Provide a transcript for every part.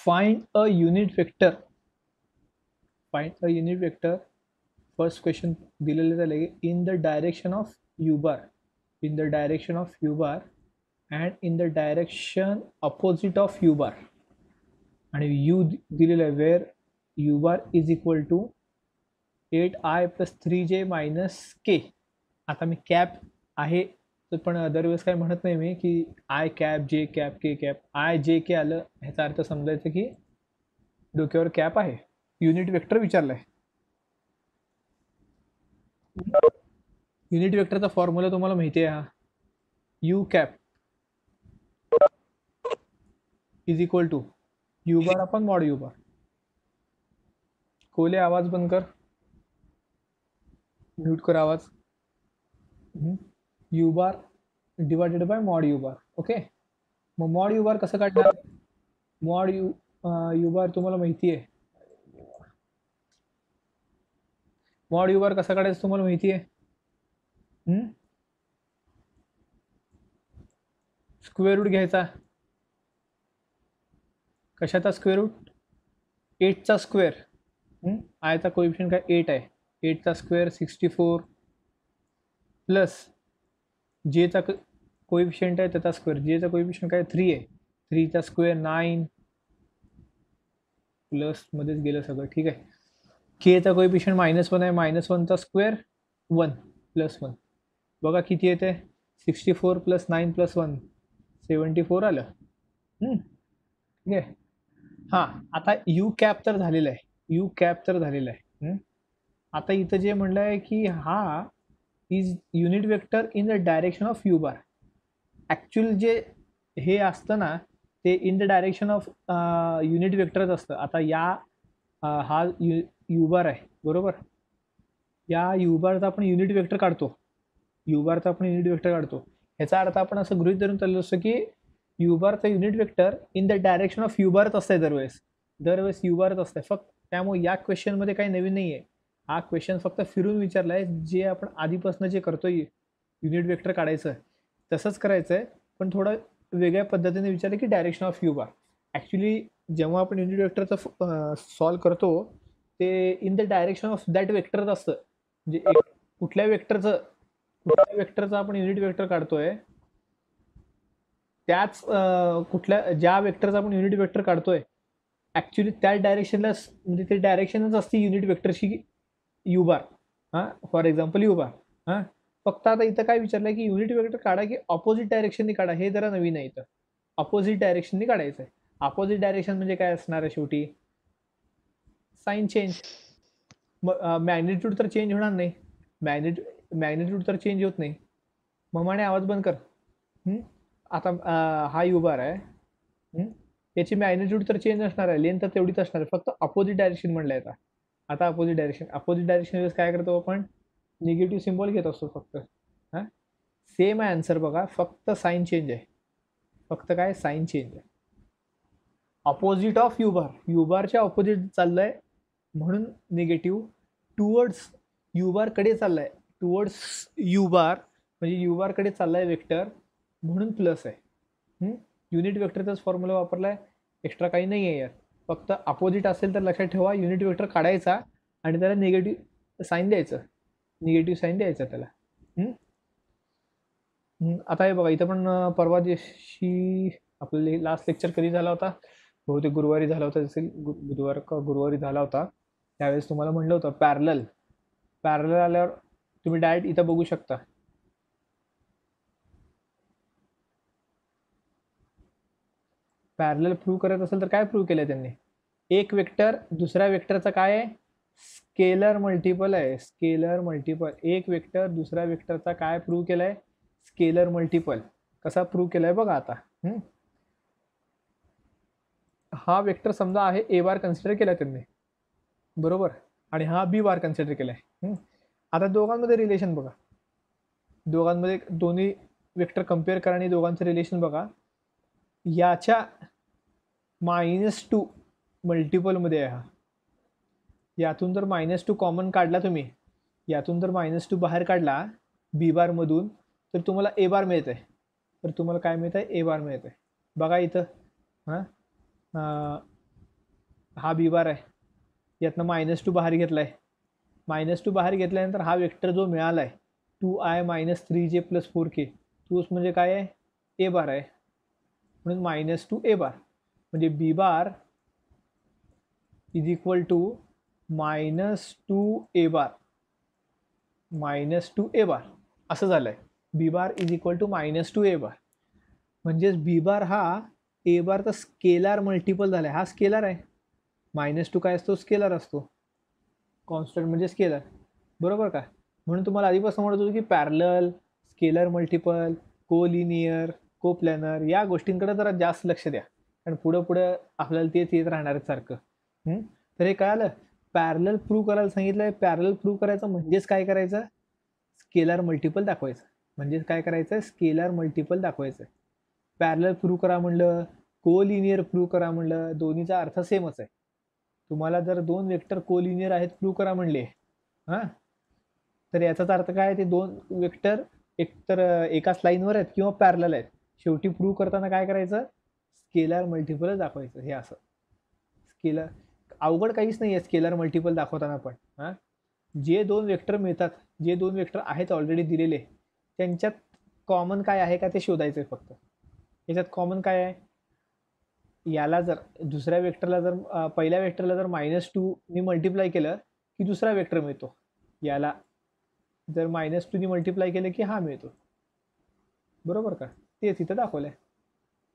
Find a unit vector. Find a unit vector. First question दिलेलं झालं in the direction of U bar. In the direction of U bar and in the direction opposite of U bar. आणि U दिलेलं आहे where U bar is equal to 8i plus 3j minus K. आता मी cap आहे तर पण दरवेळेस काय म्हणत नाही मी की आय कॅप जे कॅप के कॅप. आय जे के आलं ह्याचा अर्थ समजायचं की डोक्यावर कॅप आहे. युनिट वेक्टर विचारलाय. युनिट वेक्टरचा फॉर्म्युला तुम्हाला माहिती आहे. हा U cap is equal to U bar आपण मॉड यू बार. कोले आवाज बंद कर, म्यूट कर आवाज. You bar divided by mod you bar. Okay. मग मॉड यू बार कसं काढणार. मॉड यू बार तुम्हाला माहिती आहे. मॉड यू बार कसा काढायचं तुम्हाला माहिती आहे. स्क्वेअर रूट घ्यायचा. कशाचा स्क्वेअर रूट. 8चा स्क्वेअर. आयचा कोएफिशियंट काय 8 आहे. 8चा स्क्वेअर 64 प्लस जेचा कोएफिशियंट आहे त्याचा स्क्वेअर. जेचा कोएफिशियंट काय 3 आहे. 3चा स्क्वेअर 9 प्लस मध्येच गेलं सगळं. ठीक आहे. केचा कोएफिशियंट -1 आहे. -1चा स्क्वेअर 1 प्लस 1. बघा किती येते. 64 प्लस 9 प्लस 1 74 आलं. ठीक आहे. हां आता यू कॅप तर झालेलं आहे. यू कॅप तर झालेलं आहे. आता इथं जे म्हणलं आहे की हा is unit vector in the direction of U bar. Actual जे हे असतं ना ते in the direction of unit वेक्टरच असतं. आता या हा यू बार आहे बरोबर. या यू बारचा आपण युनिट वेक्टर काढतो. यू बारचा आपण युनिट वेक्टर काढतो. ह्याचा अर्थ आपण असं गृहीत धरून चाललो असतो की यू बारचा unit vector in the direction of U बारच असतंय दरवेळेस यू बारच असतंय फक्त. त्यामुळे या क्वेश्चनमध्ये काही नवीन नाही आहे. हा क्वेश्चन फक्त फिरून विचारला आहे. जे आपण आधीपासून जे करतोय युनिट वेक्टर काढायचं तसंच करायचं आहे पण थोडं वेगळ्या पद्धतीने विचारलं की direction of U bar. Actually जेव्हा आपण युनिट वेक्टरचं सॉल्व करतो ते in the direction of that वेक्टरच असतं. म्हणजे कुठल्या वेक्टरचं आपण युनिट वेक्टर काढतोय त्याच कुठल्या ज्या वेक्टरचा आपण युनिट वेक्टर काढतोय ॲक्च्युली त्याच डायरेक्शनला म्हणजे ते डायरेक्शनच असते युनिट वेक्टरची यू बार. हां फॉर एक्झाम्पल यू बार. हां फक्त आता इथं काय विचारलं की युनिट वेक्टर काढा की ऑपोजिट डायरेक्शननी काढा. हे जरा नवीन आहे. इथं ऑपोजिट डायरेक्शननी काढायचं आहे. ऑपोजिट डायरेक्शन म्हणजे काय असणार आहे शेवटी साईन चेंज. मॅग्निट्यूड तर चेंज होणार नाही. मॅग्निट्यूड तर चेंज होत नाही. मग म्हणे आवाज बंद कर. आता हा यू बार आहे. याची मॅग्निट्यूड तर चेंज नसणार आहे. लेंथ तर तेवढीच असणार आहे. फक्त अपोजिट डायरेक्शन म्हणलं आहे. आता अपोजिट डायरेक्शन काय करतो आपण निगेटिव्ह सिम्बॉल घेत असतो फक्त. हां सेम आहे आन्सर बघा फक्त साईन चेंज आहे. फक्त काय साईन चेंज आहे. Opposite of U bar. You बारच्या अपोजिट चाललंय म्हणून निगेटिव्ह. टुवर्ड्स यू बारकडे चाललाय. टुवर्ड्स यू बार म्हणजे यू बारकडे चाललाय वेक्टर म्हणून प्लस आहे. युनिट वेक्टरचाच फॉर्म्युला वापरलाय. एक्स्ट्रा काही नाही आहे यात. फक्त अपोजिट असेल तर लक्षात ठेवा युनिट वेक्टर काढायचा आणि त्याला निगेटिव्ह साईन द्यायचं. निगेटिव्ह साईन द्यायचं त्याला. आता हे बघा इथं पण परवा दिवशी आपल्याला लास्ट लेक्चर कधी झाला होता. बहुतेक गुरुवारी झाला होता असेल. गुरुवारी झाला होता. त्यावेळेस तुम्हाला म्हणलं होतं पॅरलल आल्यावर तुम्ही डायरेक्ट इथं बघू शकता. पॅरलल प्रूव्ह करत असेल तर काय प्रूव्ह केलंय त्यांनी. एक वेक्टर दुसऱ्या वेक्टरचा काय आहे स्केलर मल्टिपल आहे. Scalar multiple. एक वेक्टर दुसऱ्या वेक्टरचा काय प्रूव्ह केलाय स्केलर मल्टिपल. कसा प्रूव्ह केलाय बघा आता. हा वेक्टर समजा आहे ए बार कन्सिडर केला त्यांनी बरोबर आणि हा बी बार कन्सिडर केलाय. आता दोघांमध्ये रिलेशन बघा. दोघांमध्ये दोन्ही वेक्टर कम्पेअर करा आणि दोघांचं रिलेशन बघा. याच्या -2 मल्टिपलमध्ये आहे हा. यातून जर -2 कॉमन काढला तुम्ही. यातून जर -2 बाहेर काढला बी बारमधून तर तुम्हाला ए बार मिळत आहे. तर तुम्हाला काय मिळत आहे ए बार मिळत आहे. बघा इथं. हां हा बी बार आहे, यातनं -2 बाहेर घेतलाय, -2 बाहेर घेतल्यानंतर हा वेक्टर जो मिळाला आहे 2i - 3j + 4k, तोच म्हणजे काय आहे, ए बार आहे. म्हणून -2 ए बार म्हणजे B bar is equal to -2 A bar, -2 A bar असं झालंय. B bar is equal to -2 A bar, म्हणजेच बी बार हा ए बारचा स्केलार मल्टिपल झालाय. हा स्केलार आहे, -2 काय असतो, स्केलार असतो, कॉन्स्टंट म्हणजे स्केलर, बरोबर का. म्हणून तुम्हाला आधीपासून म्हणत होतो की parallel, scalar multiple, collinear, coplanar या गोष्टींकडे जरा जास्त लक्ष द्या, कारण पुढं पुढं आपल्याला तेच येत राहणार आहे सारखं. तर हे कळालं. पॅरलल प्रूव्ह करायला सांगितलंय. पॅरलल प्रूव्ह करायचं म्हणजेच काय करायचं, स्केलर मल्टिपल दाखवायचं. म्हणजेच काय करायचं, स्केलर मल्टिपल दाखवायचं. पॅरलल प्रूव्ह करा म्हणलं, कोलिनियर प्रूव्ह करा म्हणलं, दोन्हीचा अर्थ सेमच आहे. तुम्हाला जर 2 वेक्टर कोलिनियर आहेत प्रूव्ह करा म्हणले, हां, तर याचाच अर्थ काय, ते 2 वेक्टर एकतर एकाच लाईनवर आहेत किंवा पॅरलल आहेत. शेवटी प्रूव्ह करताना काय करायचं, स्केलर मल्टिपलच दाखवायचं. हे असं स्केलर अवघड काहीच नाही आहे स्केलर मल्टिपल दाखवताना पण. हां, जे 2 वेक्टर मिळतात, जे 2 वेक्टर आहेत ऑलरेडी दिलेले, त्यांच्यात कॉमन काय आहे का ते शोधायचं आहे फक्त. याच्यात कॉमन काय आहे, याला जर दुसऱ्या वेक्टरला जर पहिल्या वेक्टरला जर -2 ने मल्टिप्लाय केलं की दुसरा वेक्टर मिळतो, याला जर -2 ने मल्टिप्लाय केलं की हा मिळतो, बरोबर का. तेच इथं दाखवलंय,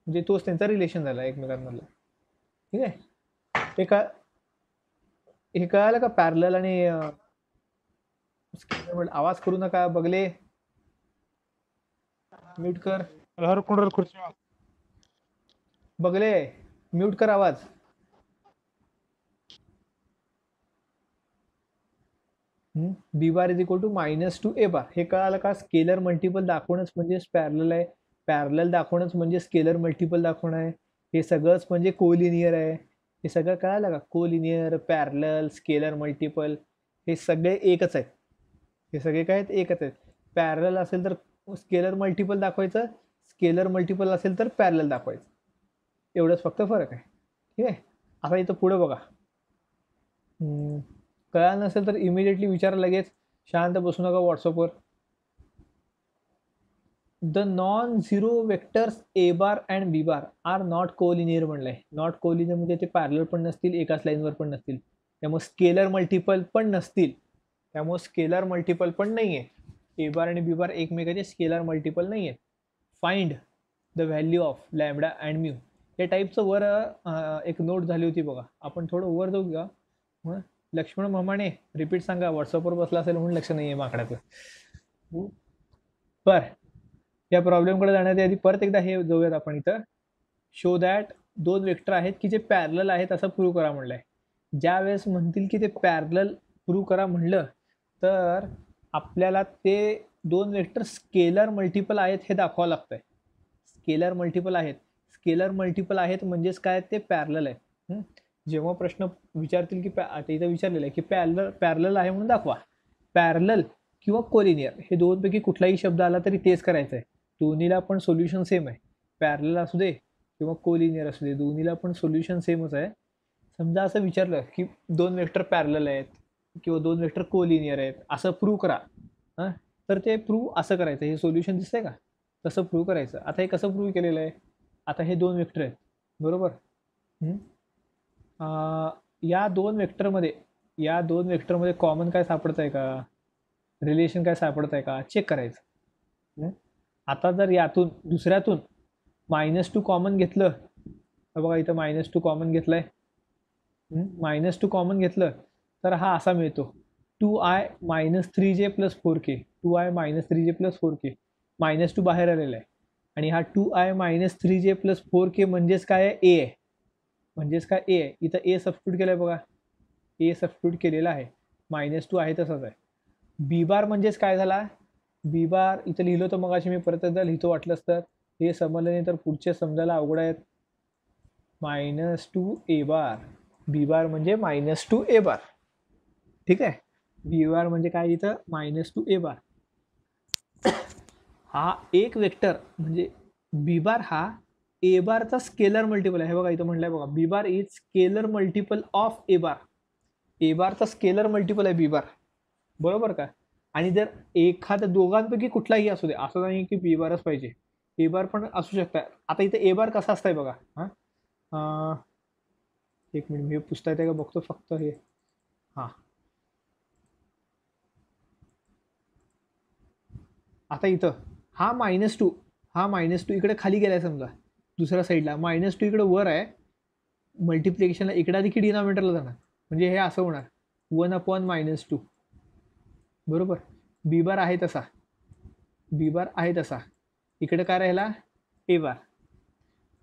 म्हणजे तोच त्यांचा रिलेशन झाला एकमेकांमधला. ठीक आहे. हे कळालं का, पॅरलल आणि आवाज करू नका बगले, म्यूट कर बगले, म्यूट कर आवाज. B bar is equal to -2 A bar. हे कळालं का, स्केलर मल्टिपल दाखवणंच म्हणजे पॅरलल आहे, पॅरलल दाखवणंच म्हणजे स्केलर मल्टिपल दाखवणं आहे. हे सगळंच म्हणजे कोलिनियर आहे. हे सगळं कळालं का, कोलिनियर, पॅरलल, स्केलर मल्टिपल हे सगळे एकच आहेत. हे सगळे काय आहेत, एकच आहेत. पॅरलल असेल तर स्केलर मल्टिपल दाखवायचं, स्केलर मल्टिपल असेल तर पॅरलल दाखवायचं, एवढंच फक्त फरक आहे. ठीक आहे. आता इथं पुढे बघा, कळालं नसेल तर इमिडिएटली विचारा लगेच, शांत बसू नका व्हॉट्सअपवर. The non zero vectors A bar and B bar are not collinear म्हणलंय. नॉट कोलिनियर म्हणजे ते पॅरलल पण नसतील, एकाच लाईनवर पण नसतील, त्यामुळे स्केलर मल्टिपल पण नसतील, त्यामुळे स्केलर मल्टिपल पण नाही आहे. ए बार आणि बी बार एकमेकाचे स्केलर मल्टिपल नाही आहेत. Find the value of lambda and mu. या टाईपचं वर एक नोट झाली होती बघा. आपण थोडं वर जाऊ का. लक्ष्मण मामाने रिपीट सांगा, व्हॉट्सअपवर बसला असेल म्हणून लक्ष नाही आहे माकडाचं. बर, या प्रॉब्लेमकडे जाण्याच्या आधी परत एकदा हे जाऊयात आपण इथं. शो दॅट 2 वेक्टर आहेत की जे पॅरलल आहेत असं प्रूव्ह करा म्हणलंय. ज्या वेळेस म्हणतील की ते पॅरलल प्रूव्ह करा म्हणलं, तर आपल्याला ते 2 वेक्टर स्केलर मल्टिपल आहेत हे दाखवावं लागतंय. स्केलर मल्टिपल आहेत, स्केलर मल्टिपल आहेत म्हणजेच काय, ते पॅरलल आहेत. जेव्हा प्रश्न विचारतील की आता इथं विचारलेलं आहे की पॅरलल आहे म्हणून दाखवा. पॅरलल किंवा कोलिनियर हे दोनपैकी कुठलाही शब्द आला तरी तेच करायचं आहे. दोन्हीला पण सोल्युशन सेम आहे. पॅरलल असू दे किंवा कोलिनियर असू दे, दोन्हीला पण सोल्युशन सेमच आहे. समजा असं विचारलं की 2 वेक्टर पॅरलल आहेत किंवा 2 वेक्टर कोलिनियर आहेत असं प्रूव्ह करा, हां, तर ते प्रूव्ह असं करायचं. हे सोल्युशन दिसतंय का, तसं प्रूव्ह करायचं. आता हे कसं प्रूव्ह केलेलं आहे, आता हे 2 वेक्टर आहेत, बरोबर. या 2 वेक्टरमध्ये कॉमन काय सापडत आहे का, रिलेशन काय सापडत आहे का, चेक करायचं. आता जर यातून दुसऱ्यातून -2 कॉमन घेतलं, बघा इथं -2 कॉमन घेतलंय, -2 कॉमन घेतलं तर हा असा मिळतो 2i - 3j + 4k. 2i - 3j + 4k, -2 बाहेर आलेला आहे आणि हा 2i - 3j + 4k म्हणजेच काय आहे, ए आहे. म्हणजेच काय, ए आहे. इथं ए सबस्टिट्यूट केलंय बघा, ए सबस्टिट्यूट केलेला आहे. -2 आहे तसंच आहे. बी बार म्हणजेच काय झाला, बी बार इथं लिहिलं होतं मग मी परत एकदा लिहितो वाटलंच तर, हे समजलं नाही तर पुढचे समजायला अवघड आहेत. -2 ए बार, बी बार म्हणजे -2 ए बार. ठीक आहे. बी बार म्हणजे काय, इथं -2 ए बार. हा एक वेक्टर म्हणजे बी बार हा ए बारचा स्केलर मल्टिपल आहे, हे बघा इथं म्हटलंय बघा, B bar is scalar multiple of A bar. A बारचा स्केलर मल्टिपल आहे बी बार, बरोबर का. आणि जर एखाद्या दोघांपैकी कुठलाही असू दे, असं नाही की बी बारच पाहिजे, ए बार पण असू शकतात. आता इथे ए बार कसा असतंय बघा. हां, एक मिनिट, मी पुसता येते का बघतो फक्त हे. हां, आता इथं हा -2, हा -2 इकडे खाली गेलाय समजा, दुसऱ्या साईडला -2 इकडे वर आहे, मल्टिप्लिकेशनला इकडे देखील डिनॉमिनेटरला जाणार, म्हणजे हे असं होणार 1/-2, बरोबर. बी बार आहे तसा, बी बार आहे तसा, इकडे काय राहिला ए बार.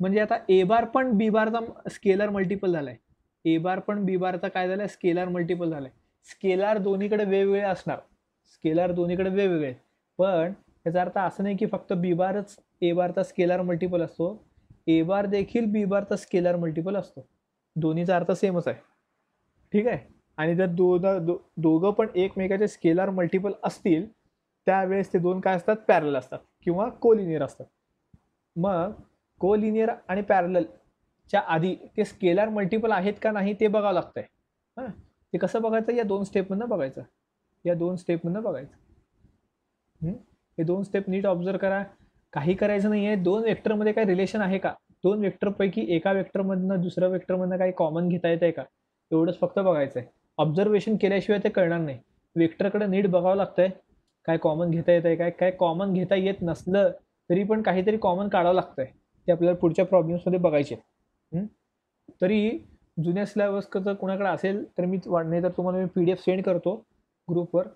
म्हणजे आता ए बार पण बी बारचा स्केलर मल्टिपल झालाय, ए बार पण बी बारचा काय झालाय, स्केलर मल्टिपल झालाय. स्केलर दोन्हीकडे वेगवेगळे असणार, स्केलर दोन्हीकडे वेगवेगळे, पण याचा अर्थ असं नाही की फक्त बी बारच ए बारचा स्केलर मल्टिपल असतो, ए बार देखील बी बारचा स्केलर मल्टिपल असतो. दोन्हीचा अर्थ सेमच आहे, ठीक आहे. आणि जर दोघं पण एकमेकाचे स्केलर मल्टिपल असतील, त्यावेळेस ते दोन काय असतात, पॅरलल असतात किंवा कोलिनियर असतात. मग कोलिनियर आणि पॅरललच्या आधी ते स्केलर मल्टिपल आहेत का नाही ते बघावं लागतंय. हां, ते कसं बघायचं, या 2 स्टेपमधनं बघायचं, या 2 स्टेपमधनं बघायचं. हे 2 स्टेप नीट ऑब्झर्व करा. काही करायचं नाही आहे. 2 वेक्टरमध्ये काही रिलेशन आहे का, 2 वेक्टरपैकी एका वेक्टरमधनं दुसऱ्या वेक्टरमधनं काही कॉमन घेता येत आहे का, एवढंच फक्त बघायचं आहे. ऑब्झर्वेशन केल्याशिवाय ते कळणार नाही. वेक्टरकडे नीट बघावं लागतंय, काय कॉमन घेता येत आहे, काय कॉमन घेता येत नसलं तरी पण काहीतरी कॉमन काढावं लागतंय, ते आपल्याला पुढच्या प्रॉब्लेम्समध्ये बघायचे. तरी जुन्या सिलेबसचं कोणाकडे असेल तर मी नाही तर तुम्हाला मी PDF सेंड करतो ग्रुपवर,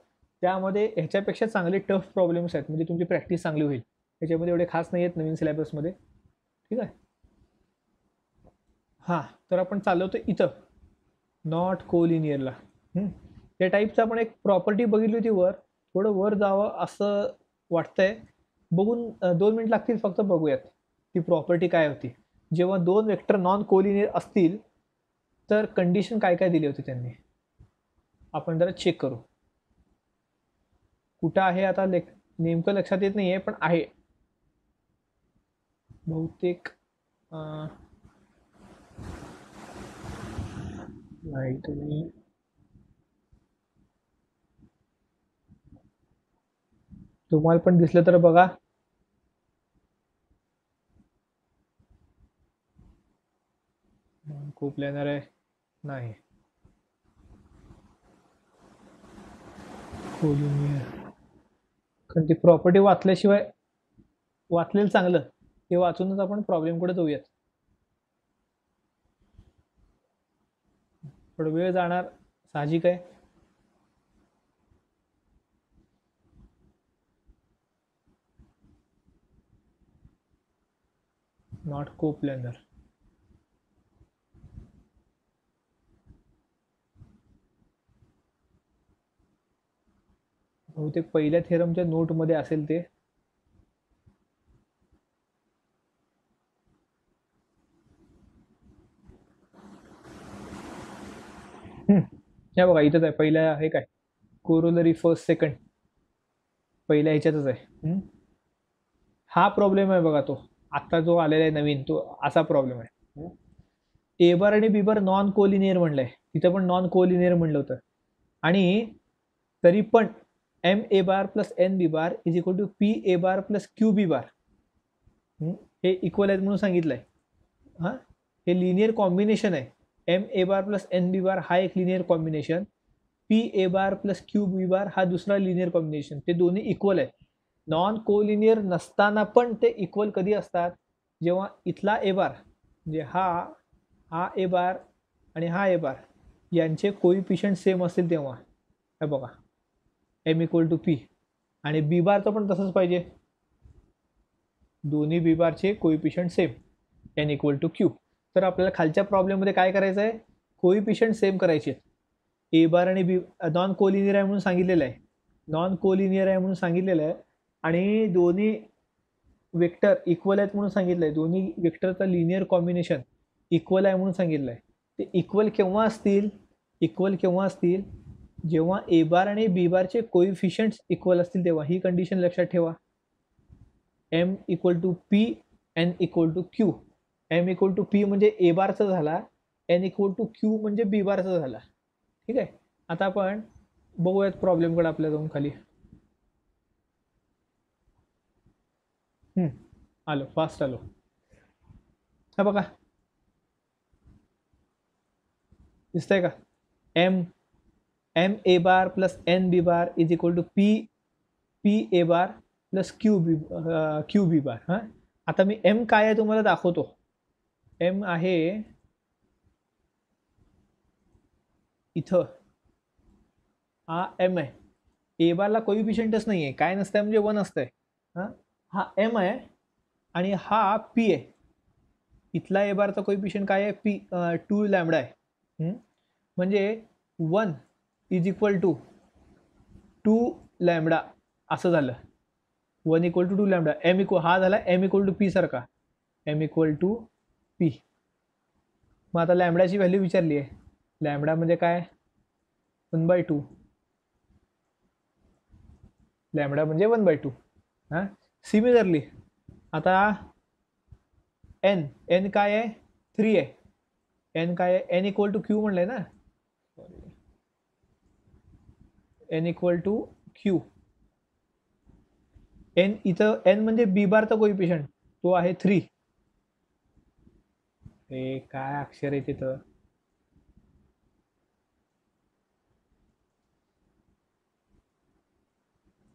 त्यामध्ये ह्याच्यापेक्षा चांगले टफ प्रॉब्लेम्स आहेत, म्हणजे तुमची प्रॅक्टिस चांगली होईल. त्याच्यामध्ये एवढे खास नाही आहेत नवीन सिलेबसमध्ये, ठीक आहे. हां, तर आपण चालवतो इथं नॉट कोलिनियरला. त्या टाईपचं आपण एक प्रॉपर्टी बघितली होती वर, थोडं वर जावं असं वाटतंय. बघून 2 मिनिट लागतील फक्त, बघूयात ती प्रॉपर्टी काय होती. जेव्हा 2 वेक्टर नॉन कोलिनियर असतील तर कंडिशन काय काय दिली होती त्यांनी, आपण जरा चेक करू. कुठं आहे आता नेमकं लक्षात येत नाही आहे, पण आहे बहुतेक. नाही तुम्ही तुम्हाला पण दिसलं तर बघा. खूप लिहिणार आहे, नाही कोलिनियर, कारण ती प्रॉपर्टी वाचल्याशिवाय, वाचलेलं चांगलं, ते वाचूनच आपण प्रॉब्लेमकडे जाऊयात. थोडं वेळ जाणार, साहजिक आहे. नॉट कोप्लॅनर, बहुतेक पहिल्या थेरमच्या नोटमध्ये असेल ते. या बघा इथंच आहे, पहिल्या आहे काय, कोरोलरी फर्स्ट सेकंड, पहिल्या ह्याच्यातच आहे. हा प्रॉब्लेम आहे बघा, तो आता जो आलेला आहे नवीन, तो असा प्रॉब्लेम आहे. ए बार आणि बी बार नॉन कोलिनियर म्हणलंय, तिथं पण नॉन कोलिनियर म्हणलं होतं, आणि तरी पण M A bar plus N B bar is equal to P A bar plus Q B bar, हे इक्वल आहेत म्हणून सांगितलंय. हां, हे लिनियर कॉम्बिनेशन आहे. M A bar plus N B bar हा एक linear combination, P A bar plus Q B bar हा दुसरा लिनियर कॉम्बिनेशन, ते दोन्ही इक्वल आहे. नॉन कोलिनियर नसताना पण ते इक्वल कधी असतात, जेव्हा इथला ए बार म्हणजे हा ए बार आणि हा ए बार यांचे कोइफिशियंट सेम असतील तेव्हा. हे बघा, एम इक्वल टू पी, आणि बी बारचं पण तसंच पाहिजे, दोन्ही बी बारचे coefficient same, N equal to Q. तर आपल्याला खालच्या प्रॉब्लेममध्ये काय करायचं आहे, कोइफिशियंट सेम करायचे. ए बार आणि बी नॉन कोलिनियर आहे म्हणून सांगितलेलं आहे, नॉन कोलिनियर आहे म्हणून सांगितलेलं आहे, आणि दोन्ही वेक्टर इक्वल आहेत म्हणून सांगितलं आहे, दोन्ही वेक्टरचा लिनियर कॉम्बिनेशन इक्वल आहे म्हणून सांगितलं आहे. ते इक्वल केव्हा असतील, इक्वल केव्हा असतील, जेव्हा ए बार आणि बी बारचे कोइफिशियंट्स इक्वल असतील तेव्हा. ही कंडिशन लक्षात ठेवा, M equal to P, N equal to Q. M equal to P म्हणजे ए बारचा झाला, एन इक्वल टू क्यू म्हणजे बी बारचा झाला. ठीक आहे. आता आपण बघूयात प्रॉब्लेमकडे आपल्या जाऊन खाली. आलो, फास्ट आलो. हा बघा, दिसतंय का? M M A bar plus N B bar is equal to P P A bar plus Q B bar. हां, आता मी एम काय आहे तुम्हाला दाखवतो. एम आहे इथं, हा एम आहे. ए बारला कोइफिशियंटच नाही आहे, काय नसतंय म्हणजे वन असतंय. हां, हा एम आहे आणि हा पी आहे. इथला ए बारचा कोइफिशियंट काय आहे? पी 2 लॅमडा आहे. म्हणजे 1 इज इक्वल टू 2 लॅमडा असं झालं. 1 equal to 2 lambda. M equal हा झाला एम इक्वल टू पी सारखा, एम इक्वल टू पी. मग आता लॅमडाची व्हॅल्यू विचारली आहे. लॅमडा म्हणजे काय? 1/2. लॅमडा म्हणजे 1/2. हां, सिमिलरली आता एन एन काय आहे? 3 आहे. एन काय आहे? एन इक्वल टू क्यू म्हणलंय ना, N equal to Q. N इथं एन म्हणजे बी बारचा कोइफिशियंट, तो आहे 3. हे काय अक्षर आहे तिथं?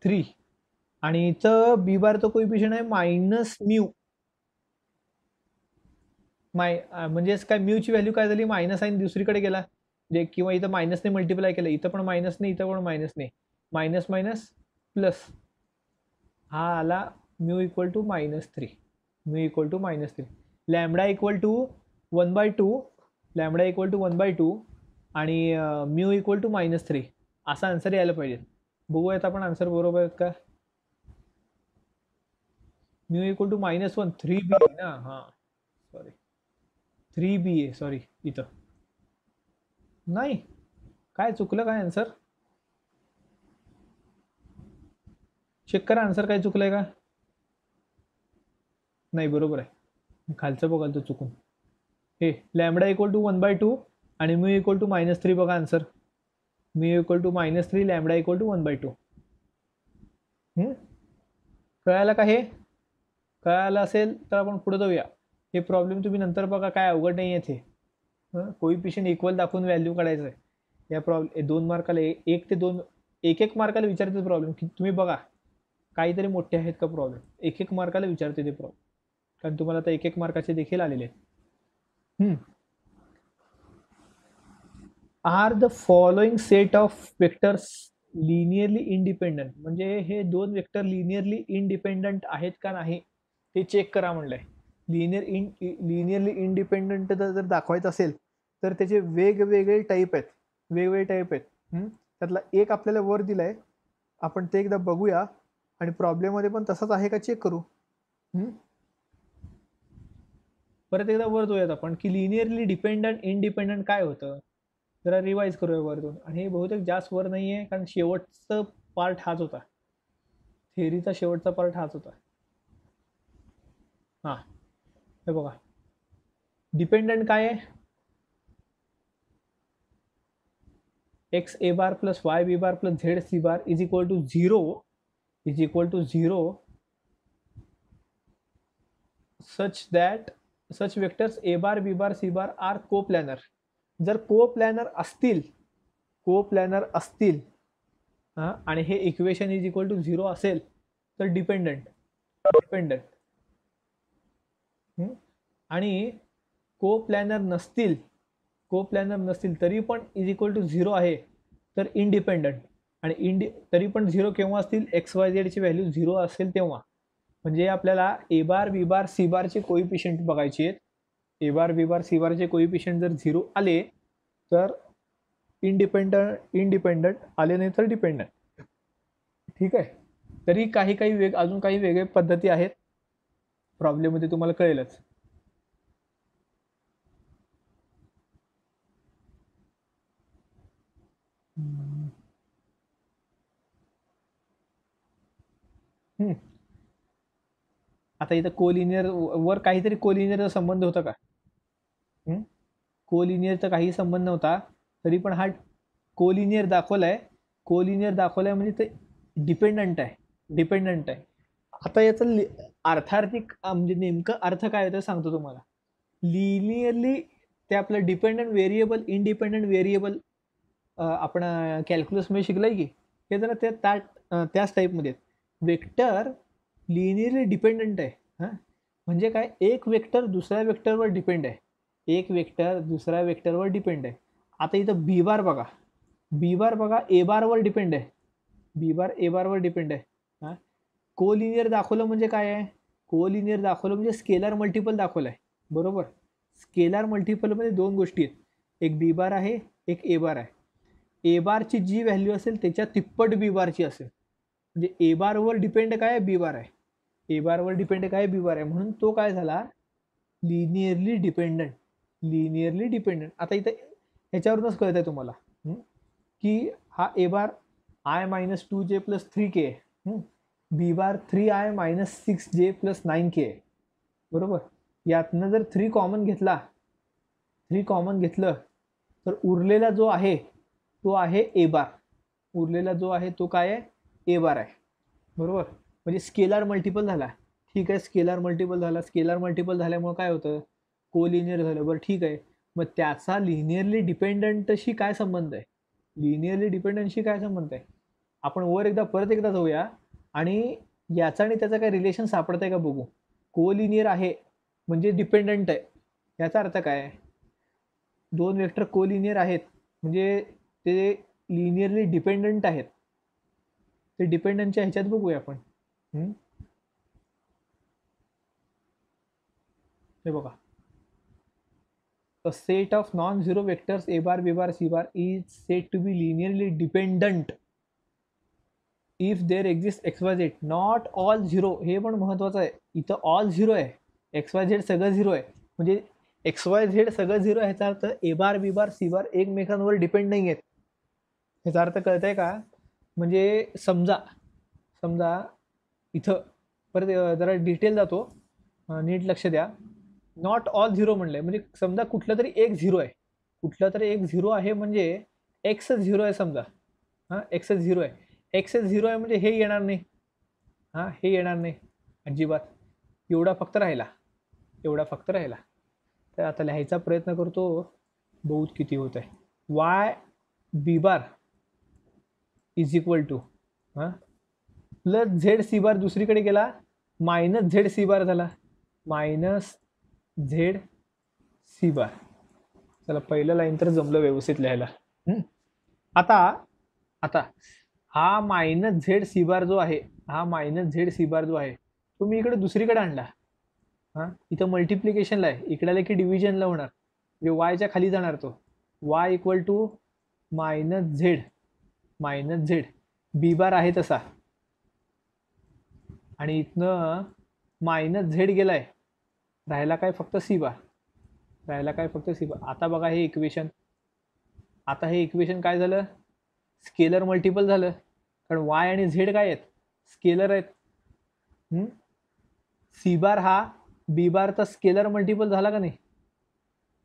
3. आणि इथं बी बारचं कोइफिशियंट आहे मायनस म्यू. म्हणजेच काय, म्यूची व्हॅल्यू काय झाली? मायनस साईन दुसरीकडे गेला, जे किंवा इथं मायनसने मल्टिप्लाय केलं, इथं पण मायनस नाही, इथं पण मायनस नाही, मायनस मायनस प्लस. हा आला mu equal to -3. Mu equal to -3. Lambda equal to 1/2. Lambda equal to 1/2 आणि म्यू इक्वल टू -3. असा आन्सर यायला पाहिजे. बघूयात आपण आन्सर बरोबर आहेत का. म्यू इक्वल टू -1, 3b आहे ना. हां, सॉरी, 3b आहे, सॉरी. इथं नाही, काय चुकलं, काय आन्सर? चेक करा आन्सर काय चुकलंय का. नाही, बरोबर आहे. खालचं बघाल तो चुकून. हे लॅमडा इक्वल टू 1/2 आणि म्यू इक्वल टू -3. बघा answer, mu equal to -3, lambda equal to 1/2. कळायला का? हे कळालं असेल तर आपण पुढे जाऊया. हे प्रॉब्लेम तुम्ही नंतर बघा, काय अवघड नाही आहे ते. कोइफिशियंट इक्वल दाखवून व्हॅल्यू काढायचं आहे. या प्रॉब्लेम 2 मार्काला 1 ते 2, 1 मार्काला विचारते प्रॉब्लेम, की तुम्ही बघा काहीतरी मोठे आहेत का प्रॉब्लेम. 1 मार्काला विचारते ते प्रॉब्लेम, कारण तुम्हाला आता 1 मार्काचे देखील आलेले आहेत. Are the following set of vectors linearly independent. म्हणजे हे 2 वेक्टर लिनियरली इंडिपेंडंट आहेत का नाही ते चेक करा म्हणलंय. लिनियरली इंडिपेंडंट जर दाखवायचं असेल तर त्याचे वेगवेगळे टाईप आहेत, वेगवेगळे टाईप आहेत. त्यातला एक आपल्याला वर दिलाय, आपण ते एकदा बघूया आणि प्रॉब्लेममध्ये पण तसाच आहे का चेक करू. परत एकदा वर जाऊयात आपण, की लिनियरली डिपेंडंट इंडिपेंडंट काय होतं. जरा रिवाइज करूया वरतून. आणि हे बहुतेक जास्त वर नाही आहे, कारण शेवटचा पार्ट हाच होता, थेअरीचा शेवटचा पार्ट हाच होता. हां, हे बघा, डिपेंडंट काय आहे? X A bar plus Y B bar plus Z C bar is equal to 0 is equal to 0 such that such vectors A bar B bar C bar are coplanar. जर को planar असतील आणि हे equation is equal to 0 असेल तर dependent. आणि को planar नसतील तरी पण इज इक्वल टू 0 आहे तर इंडिपेंडंट. आणि तरी पण 0 केव्हा असतील? एक्स वाय झेडची व्हॅल्यू 0 असेल तेव्हा. म्हणजे आपल्याला ए बार बी बार सी बारचे कोइफिशियंट बघायचे आहेत. ए बार बी बार सी बारचे कोइफिशियंट जर 0 आले तर इंडिपेंडंट, आले नाही तर डिपेंडंट. ठीक आहे. तरी अजून काही वेगळे पद्धती आहेत, प्रॉब्लेममध्ये तुम्हाला कळेलच. आता आता इथं कोलिनियर वर काहीतरी कोलिनियरचा संबंध होता का? कोलिनियरचा काही संबंध नव्हता, तरी पण हा कोलिनियर दाखवलाय. कोलिनियर दाखवलाय म्हणजे ते डिपेंडंट आहे. आता याचा अर्थार्थिक म्हणजे नेमकं अर्थ काय होतं सांगतो तुम्हाला. लिनियरली ते आपलं डिपेंडंट व्हेरिएबल, इंडिपेंडंट व्हेरिएबल आपण कॅल्क्युलसमध्ये शिकलंय की, हे जरा त्याच टाईपमध्ये वेक्टर लिनियरली डिपेंडंट आहे. हां, म्हणजे काय, एक वेक्टर दुसऱ्या वेक्टरवर डिपेंड आहे. एक वेक्टर दुसऱ्या वेक्टरवर डिपेंड आहे. आता इथं बी बार बघा ए बारवर डिपेंड आहे. बी बार ए बारवर डिपेंड आहे. हां, कोलिनियर दाखवलं म्हणजे काय आहे? कोलिनियर दाखवलं म्हणजे स्केलर मल्टिपल दाखवलं आहे. बरोबर, स्केलर मल्टिपलमध्ये दोन गोष्टी आहेत, एक बी बार आहे, एक ए बार आहे. ए बारची जी व्हॅल्यू असेल त्याच्या तिप्पट बी बारची असेल. म्हणजे ए बारवर डिपेंड काय आहे? बी बार आहे. ए बारवर डिपेंड काय? बी बार आहे. म्हणून तो काय झाला? Linearly dependent. आता इथे ह्याच्यावरूनच कळत आहे तुम्हाला की हा ए बार I-2j+3k आहे, बी बार 3I-6j+9k आहे. बरोबर, यातनं जर 3 कॉमन घेतलं तर उरलेला जो आहे तो आहे ए बार. उरलेला जो आहे तो काय आहे? ए बार आहे. बरोबर, म्हणजे स्केलर मल्टिपल झाला. ठीक आहे, स्केलर मल्टिपल झाल्यामुळे काय होतं? कोलिनियर झालं. बरं ठीक आहे, मग त्याचा लिनियरली डिपेंडंटशी काय संबंध आहे? आपण परत एकदा जाऊया आणि याचा आणि त्याचा काय रिलेशन सापडतंय का बघू. कोलिनियर आहे म्हणजे डिपेंडंट आहे, याचा अर्थ काय? दोन वेक्टर कोलिनियर आहेत म्हणजे ते लिनियरली डिपेंडंट आहेत. ते डिपेंडंटच्या ह्याच्यात बघूया आपण. हे बघा, a set of non-zero vectors a bar, b bar, c bar is said to be linearly dependent if there exists xyz not all zero. हे पण महत्वाचं आहे. इथं ऑल झिरो आहे, xyz सगळं झिरो आहे. म्हणजे xyz सगळं झिरो आहे, ह्याचा अर्थ ए बार, बी बार, सी बार एकमेकांवर डिपेंड नाही आहेत. ह्याचा अर्थ कळतंय का? म्हणजे समजा इथं परत जरा डिटेल जातो, नीट लक्ष द्या. नॉट ऑल झिरो म्हणलंय म्हणजे समजा कुठलं तरी एक झिरो आहे म्हणजे एक्स झिरो आहे समजा. हां, एक्स झिरो आहे म्हणजे हे येणार नाही. हे येणार नाही अजिबात. एवढा फक्त राहिला. तर आता लिहायचा प्रयत्न करतो, बहुत किती होत आहे. Y B bar is equal to plus Z C bar दुसरीकडे गेला, मायनस झेड सी बार झाला, मायनस झेड सी बार. चला, पहिलं लाईन तर जमलं व्यवस्थित लिहायला. आता हा मायनस झेड सी बार जो आहे तो मी इकडे दुसरीकडे आणला. इथं मल्टिप्लिकेशनला आहे, इकडे आलं की डिव्हिजनला होणार, म्हणजे वायच्या खाली जाणार. तो Y equal to minus Z B bar आहे तसा, आणि इथनं मायनस झेड गेलाय, राहिला काय? फक्त सी बार. आता बघा हे इक्वेशन काय झालं? स्केलर मल्टिपल झालं, कारण वाय आणि झेड काय आहेत? स्केलर आहेत. सी बार हा बी बारचा स्केलर मल्टिपल झाला का नाही?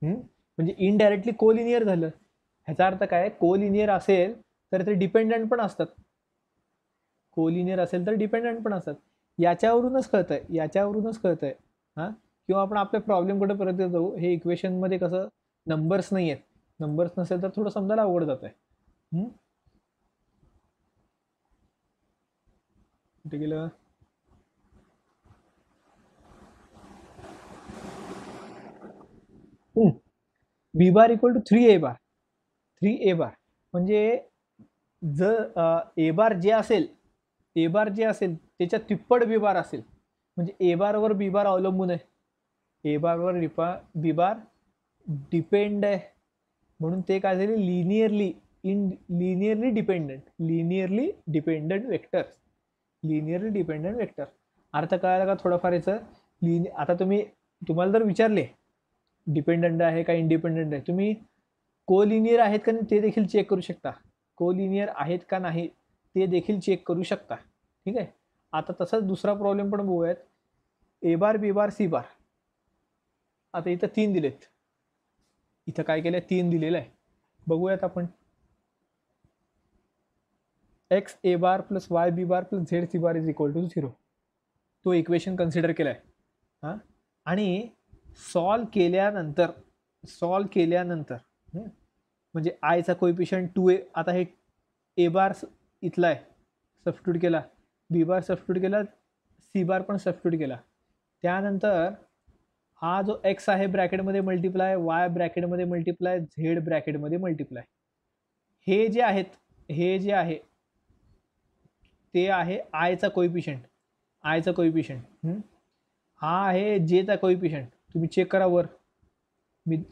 म्हणजे इनडायरेक्टली कोलिनियर झालं. ह्याचा अर्थ काय? कोलिनियर असेल तर ते डिपेंडंट पण असतात. याच्यावरूनच कळतंय. किंवा आपण आपल्या प्रॉब्लेमकडे परत जाऊ. हे इक्वेशनमध्ये कसं नंबर्स नाही आहेत, नंबर्स नसेल तर थोडं समजायला अवघड जात आहे. कुठे गेलं? B bar equal to 3a बार म्हणजे जर ए बार जे असेल त्याच्या तिप्पट बी बार असेल, म्हणजे ए बारवर बी बार अवलंबून आहे, ए बारवर बी बार डिपेंड आहे, म्हणून ते काय झाले? Linearly dependent vector. अर्थ कळाला का थोडंफार याचं? आता तुम्हाला जर विचारले डिपेंडंट आहे का इंडिपेंडंट आहे, तुम्ही कोलिनियर आहेत का नाही ते देखील चेक करू शकता. ठीक आहे, आता तसाच दुसरा प्रॉब्लेम पण बघूयात. ए बार बी बार सी बार. आता इथं 3 दिलेत, इथं काय केलंय 3 दिलेलं आहे. बघूयात आपण. X A bar plus Y B bar plus Z C bar is equal to 0. तो इक्वेशन कन्सिडर केलाय. हां, आणि सॉल्व केल्यानंतर म्हणजे आयचा कोइफिशियंट 2a. आता हे ए बार इथला आहे, सबस्टिट्यूट केला, बी बार सबस्टिट्यूट केला, सी बार पण सबस्टिट्यूट केला. त्यानंतर हा जो एक्स आहे ब्रॅकेटमध्ये मल्टिप्लाय, वाय ब्रॅकेटमध्ये मल्टिप्लाय, झेड ब्रॅकेटमध्ये मल्टिप्लाय. हे जे आहे ते आहे आयचा कोइफिशियंट. हा आहे जेचा कोइफिशियंट. तुम्ही चेक करा वर, मी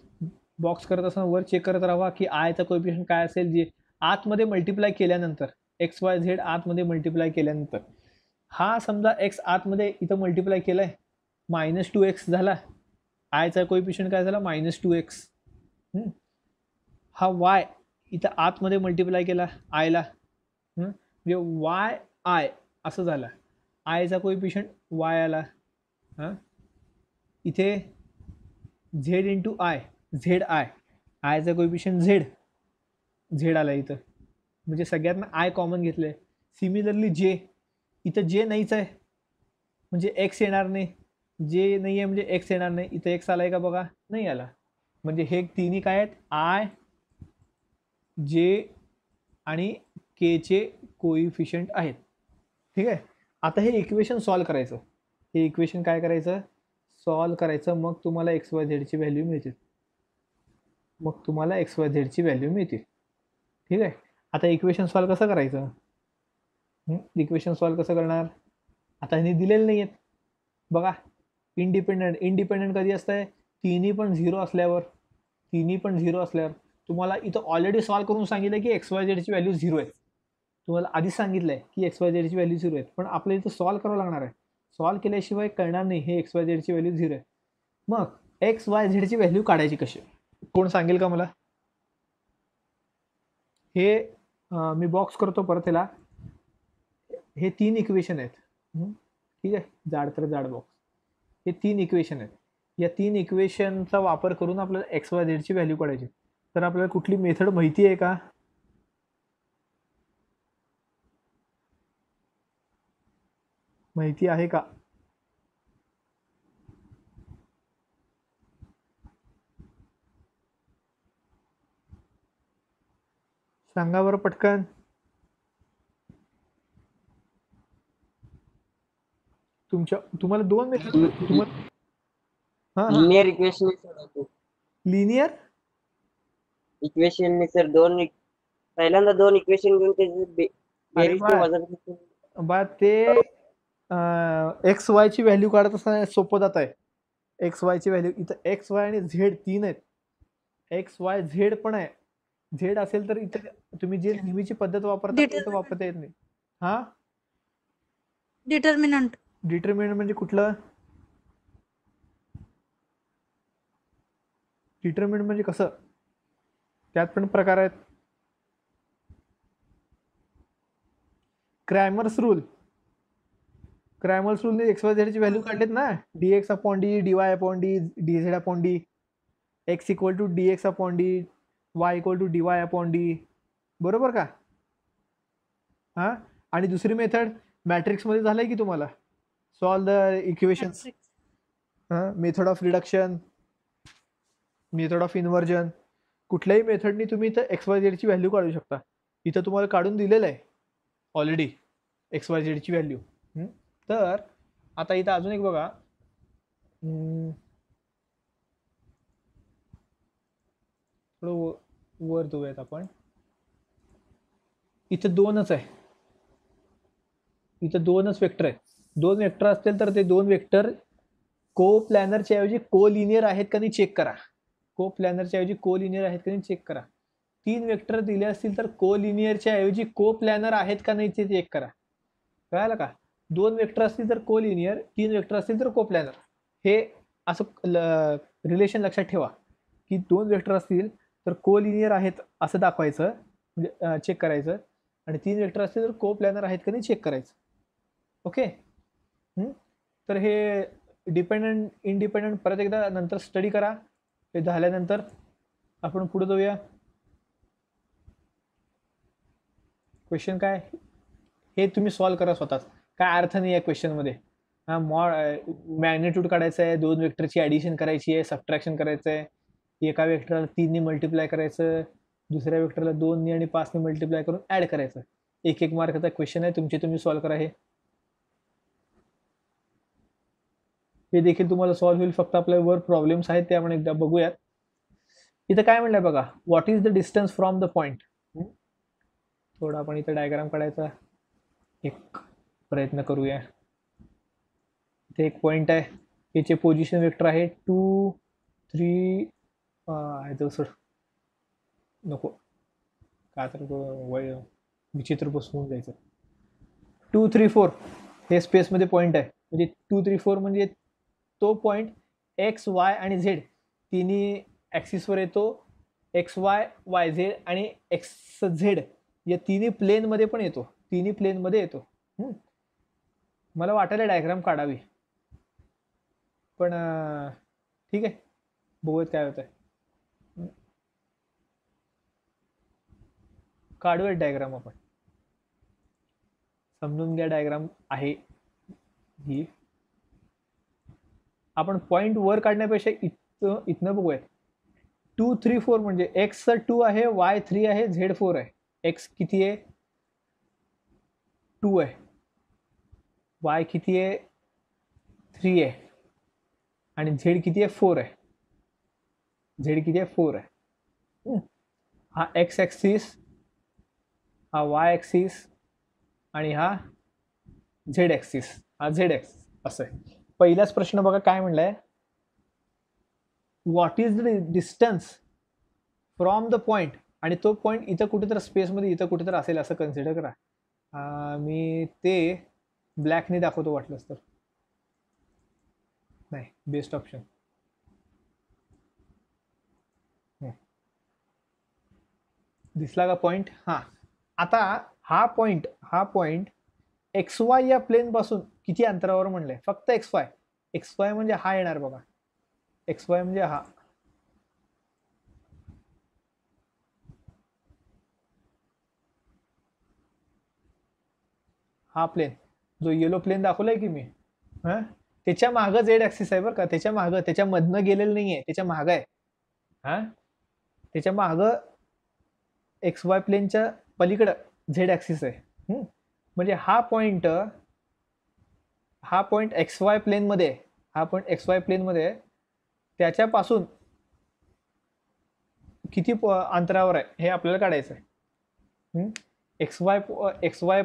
बॉक्स करत असताना वर चेक करत राहा की आयचा कोइफिशियंट काय असेल जे आतमध्ये मल्टिप्लाय केल्यानंतर, एक्स वाय झेड आतमध्ये मल्टिप्लाय केल्यानंतर. हा समजा एक्स आतमध्ये इथं मल्टिप्लाय केलाय, -2x झाला. आयचा कोइफिशियंट काय झाला -2x. हा वाय इथं आतमध्ये मल्टिप्लाय केला आयला, म्हणजे वाय आय असं झालं. आयचा कोइफिशियंट वाय आला. हां, इथे Z into I, Z I, आयचा कोइफिशियंट झेड आला इथं, म्हणजे सगळ्यांना आय कॉमन घेतलंय. सिमिलरली जे, इथं जे नाहीच आहे म्हणजे एक्स येणार नाही, जे नाही आहे म्हणजे एक्स येणार नाही. इथं एक्स आलाय का बघा, नाही आला. म्हणजे हे तिन्ही काय आहेत, आय, जे आणि के चे कोइफिशियंट आहेत. ठीक आहे. आता हे इक्वेशन सॉल्व करायचं. हे इक्वेशन काय करायचं, सॉल्व करायचं. मग तुम्हाला एक्स वाय झेडची व्हॅल्यू मिळतील. ठीक आहे. आता इक्वेशन सॉल्व कसं करायचं, इक्वेशन सॉल्व कसं करणार. आता ह्यांनी दिलेले नाही आहेत बघा. इंडिपेंडंट कधी असतंय, तिन्ही पण झिरो असल्यावर. तुम्हाला इथं ऑलरेडी सॉल्व करून सांगितलं की एक्स वाय झेडची व्हॅल्यू 0 आहे. तुम्हाला आधीच सांगितलंय की एक्स वाय झेडची व्हॅल्यू 0 आहे, पण आपल्याला इथं सॉल्व करावं लागणार आहे. सॉल्व केल्याशिवाय कळणार नाही हे एक्स वाय झेडची व्हॅल्यू 0 आहे. मग एक्स वाय झेडची व्हॅल्यू काढायची कशी, कोण सांगेल का मला. हे मी बॉक्स करतो परत ह्याला. हे 3 इक्वेशन आहेत. ठीक आहे, जाड बॉक्स. हे 3 इक्वेशन आहेत. या 3 इक्वेशनचा वापर करून आपल्याला एक्स वाय झेडची व्हॅल्यू काढायची. तर आपल्याला कुठली मेथड माहिती आहे का, माहिती आहे का. सांगा बरं पटकन. तुम्हाला 2 method, linear equation linear equation sir पहिल्यांदा 2 इक्वेशन घेऊन त्याचे बेरीज बा ते एक्स वाय ची व्हॅल्यू काढत असताना सोपं जात आहे. एक्स वाय ची व्हॅल्यू इथं एक्स वाय आणि झेड 3 आहेत. एक्स वाय झेड पण आहे. झेड असेल तर इथं तुम्ही जे नेहमीची पद्धत वापरता इथं वापरता येत नाही. हा, डिटर्मिनंट म्हणजे कुठलं, डिटर्मिनंट म्हणजे कसं, त्यात पण प्रकार आहेत. क्रॅमर्स रूलने एक्स वाय झेडची व्हॅल्यू काढलेत ना. dx upon D, dy upon D, dz upon D, x equal to dx upon D, y equal to dy upon D. बरोबर का. हा, आणि दुसरी मेथड मॅट्रिक्स मध्ये झालंय की तुम्हाला, solve the equations. Method of reduction, method of inversion. कुठल्याही मेथडनी तुम्ही इथं एक्स वाय झेडची व्हॅल्यू काढू शकता. इथं तुम्हाला काढून दिलेलं आहे ऑलरेडी एक्स वाय झेडची व्हॅल्यू. तर आता इथं अजून एक बघा, थोडं वर जाऊयात आपण. इथं 2च आहे, इथं 2च वेक्टर आहेत. 2 वेक्टर असतील तर ते 2 वेक्टर को प्लॅनरच्या ऐवजी को लिनियर आहेत का नाही चेक करा. को प्लॅनरच्या ऐवजी को लिनियर आहेत का नाही चेक करा. 3 वेक्टर दिले असतील तर को लिनियरच्या ऐवजी को प्लॅनर आहेत का नाही ते चेक करा. कळालं का. 2 वेक्टर असतील तर को लिनियर, 3 वेक्टर असतील तर को प्लॅनर. हे असं रिलेशन लक्षात ठेवा की 2 वेक्टर असतील तर को लिनियर आहेत असं दाखवायचं, म्हणजे चेक करायचं, आणि 3 वेक्टर असतील तर को प्लॅनर आहेत का नाही चेक करायचं. ओके. तर हे डिपेंडंट इंडिपेंडंट परत एकदा नंतर स्टडी करा. ते झाल्यानंतर आपण पुढे जाऊया. क्वेश्चन काय हे तुम्ही सॉल्व्ह करा स्वतःच. काय अर्थ नाही आहे क्वेश्चनमध्ये. हा मॅग्नेट्यूड काढायचं आहे, 2 वेक्टरची ॲडिशन करायची आहे, सबट्रॅक्शन करायचं आहे, एका वेक्टरला 3 ने मल्टिप्लाय करायचं, दुसऱ्या वेक्टरला 2 ने आणि 5 ने मल्टिप्लाय करून ॲड करायचं. एक एक मार्काचा क्वेश्चन आहे, तुम्ही सॉल्व्ह करा. हे देखील तुम्हाला सॉल्व्ह होईल. फक्त आपल्यावर प्रॉब्लेम्स आहेत ते आपण एकदा बघूयात. इथं काय म्हणलंय बघा, what is the distance from the point. थोडा आपण इथं डायग्राम काढायचा एक प्रयत्न करूया. इथे एक पॉइंट आहे, याचे पोझिशन वेक्टर आहे 2 3 सोड नको काय तर विचित्र बसवून जायचं. 2 3 4 हे स्पेसमध्ये पॉइंट आहे. म्हणजे 2 3 4 म्हणजे तो पॉइंट एक्स वाय आणि झेड तिन्ही ॲक्सिसवर येतो. एक्स वाय वाय झेड आणि एक्स झेड या तिन्ही प्लेनमध्ये पण येतो. तिन्ही प्लेनमध्ये येतो. मला वाटायला डायग्राम काढावी, पण ठीक आहे, बघूयात काय होतं. काढूयात डायग्राम आपण. समजून घ्या डायग्राम आहे ही. आपण पॉइंट वर काढण्यापेक्षा इथनं बघूयात. 2 3 4 म्हणजे एक्स 2 आहे, वाय 3 आहे, झेड 4 आहे. एक्स किती आहे 2 आहे, वाय किती आहे 3 आहे आणि झेड किती आहे 4 आहे. झेड किती आहे 4 आहे. हा एक्स ॲक्सिस, हा वाय ॲक्सिस आणि हा झेड ॲक्सिस, हा झेड ॲक्सिस असं आहे. पहिलाच प्रश्न बघा काय म्हणलाय, what is the distance from the point. आणि तो पॉइंट इथं कुठेतरी स्पेसमध्ये इथं कुठेतरी असेल असं कन्सिडर करा. मी ते ब्लॅकने दाखवतो वाटलंच तर. नाही, बेस्ट ऑप्शन. दिसला का पॉइंट. हां, आता हा पॉइंट एक्स वाय या प्लेन पासून किती अंतरावर म्हणलंय. फक्त एक्स वाय म्हणजे हा येणार बघा. एक्स वाय म्हणजे हा प्लेन जो येलो प्लेन दाखवलाय की मी, त्याच्या मागं झेड ॲक्सिस आहे बरं का. त्याच्या मागं, त्याच्यामधनं गेलेलं नाहीये, त्याच्या मागं आहे. त्याच्या मागं एक्स वाय प्लेनच्या पलीकडं झेड ॲक्सिस आहे. म्हणजे हा पॉइंट एक्स वाय प्लेनमध्ये आहे. हा पॉइंट एक्स वाय प्लेनमध्ये आहे. त्याच्यापासून किती अंतरावर आहे हे आपल्याला काढायचं आहे. एक्स वाय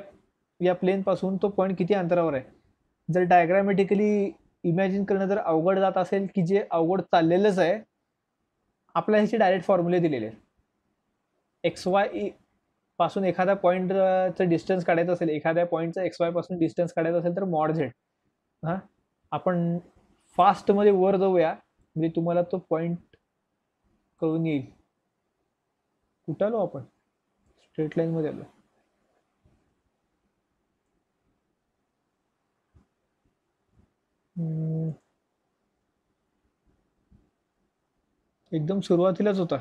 या प्लेन पासून तो पॉइंट किती अंतरावर आहे. जर डायग्रामॅटिकली इमॅजिन करणं जर अवघड जात असेल, की जे अवघड चाललेलंच आहे, आपल्याला ह्याचे डायरेक्ट फॉर्म्युले दिलेले आहेत. एक्स वाय पासून एखाद्या पॉईंटचं डिस्टन्स काढायचं असेल, एखाद्या पॉईंटचं एक्स वाय पासून डिस्टन्स काढायचं असेल तर मॉड झेड. आपण फास्टमध्ये वर जाऊया म्हणजे तुम्हाला तो पॉईंट कळून येईल. कुठं आलो आपण, स्ट्रेट लाईन मध्ये आलो. एकदम सुरुवातीलाच होता.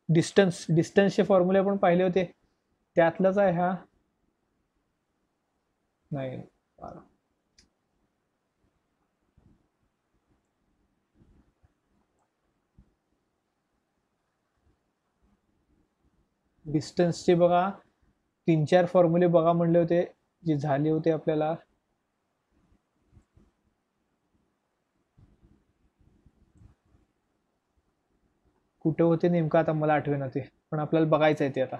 डिस्टन्सचे फॉर्म्युले आपण पाहिले होते, त्यातलाच आहे हा. नाही, डिस्टन्सचे बघा 3-4 फॉर्म्युले बघा म्हणले होते, जे झाले होते आपल्याला. कुठे होते नेमकं आता मला आठवेना ते, पण आपल्याला बघायचं आहे ते. आता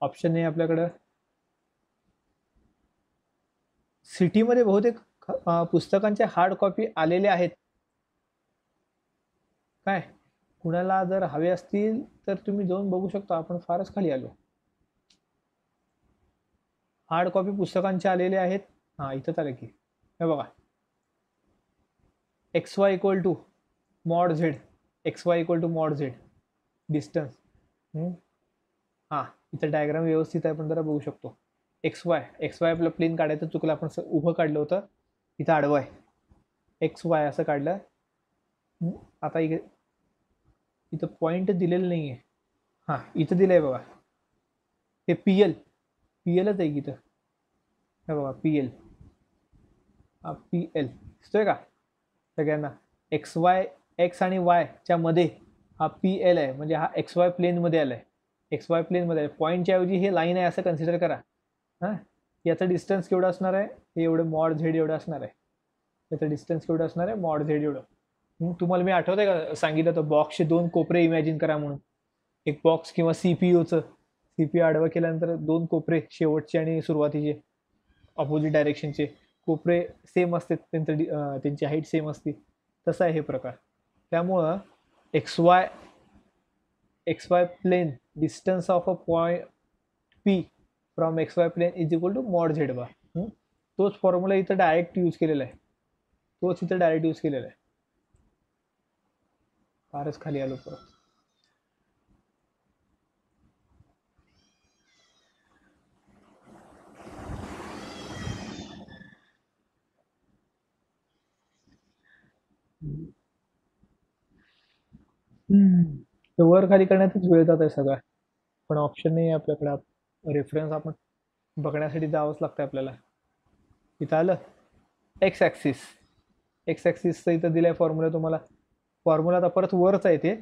ऑप्शन नाही आपल्याकडं. सिटीमध्ये बहुतेक पुस्तकांचे हार्ड कॉपी आलेले आहेत. काय कुणाला जर हवे असतील तर तुम्ही जाऊन बघू शकता. आपण फारच खाली आलो. हार्ड कॉपी पुस्तकांचे आलेले आहेत. इथंच आलं की, हे बघा, X Y equal to mod Z, X Y equal to mod Z distance. इथं डायग्राम व्यवस्थित आहे, पण जरा बघू शकतो. एक्स वाय आपलं प्लेन काढायचं चुकलं, आपण उभं काढलं होतं, इथं आडवं आहे. एक्स वाय असं काढलं. आता इथं पॉईंट दिलेलं नाही आहे. हां, इथं दिलं आहे बघा, हे पी एलच आहे की इथं. हे बघा पी एल, हा पी एल दिसतोय का सगळ्यांना? एक्स आणि वायच्या मध्ये हा पी एल आहे, म्हणजे हा एक्स वाय प्लेनमध्ये आलाय. एक्स वाय प्लेनमध्ये आहे. पॉईंटच्या ऐवजी हे लाईन आहे असं कन्सिडर करा. हां, याचा डिस्टन्स केवढं असणार आहे? हे एवढं मॉड झेड एवढं असणार आहे. याचं डिस्टन्स केवढं असणार आहे? मॉड झेड एवढं. तुम्हाला मी आठवत आहे का सांगितलं होतं बॉक्सचे 2 कोपरे इमॅजिन करा म्हणून. एक बॉक्स किंवा सीपीयूचं, सीपीयू आडवं केल्यानंतर 2 कोपरे, शेवटचे आणि सुरुवातीचे ऑपोजिट डायरेक्शनचे कोपरे सेम असते, त्यांची हाईट सेम असते. तसा आहे हे प्रकार. त्यामुळं X Y plane distance of a point P from X Y plane is equal to mod Z bar. तोच फॉर्म्युला इथं डायरेक्ट यूज केलेला आहे. फारच खाली आलो परत. वर खाली करण्यातच वेळ जात आहे सगळा, पण ऑप्शन नाही आहे आपल्याकडे. रेफरन्स आपण बघण्यासाठी जावंच लागतं आपल्याला. इथं आलं एक्स ॲक्सिसचं इथं दिलं आहे फॉर्म्युला तुम्हाला. फॉर्म्युला आता परत वरच आहे, ते